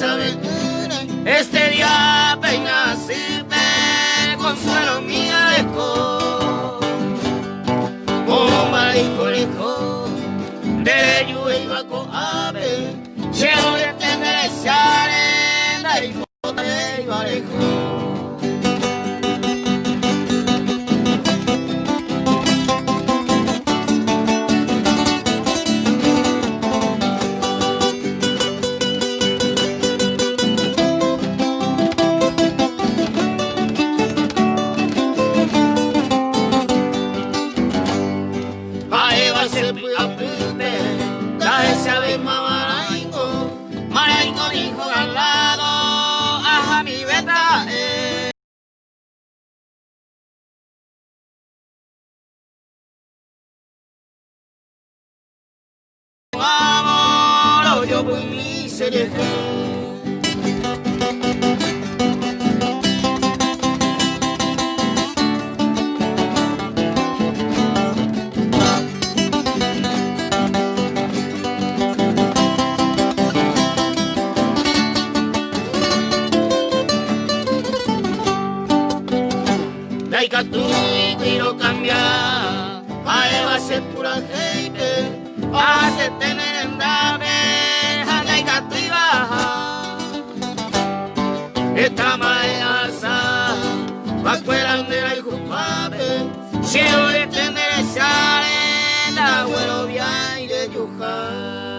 sabe, este día peña si me consuelo mi alejo, como marisco lejos de lluvia y vaco ave, lleno de tendencia arena y foto de alejo. Maraingo dijo al lado, a mi beta, amor, yo voy mi serie. Laika tú y quiero cambiar, a ser pura hate, a ser tener en dame, laika tú y baja. Esta maesa, va fuera de la culpable, si no de tener esa arena, bueno, bien y de yuja.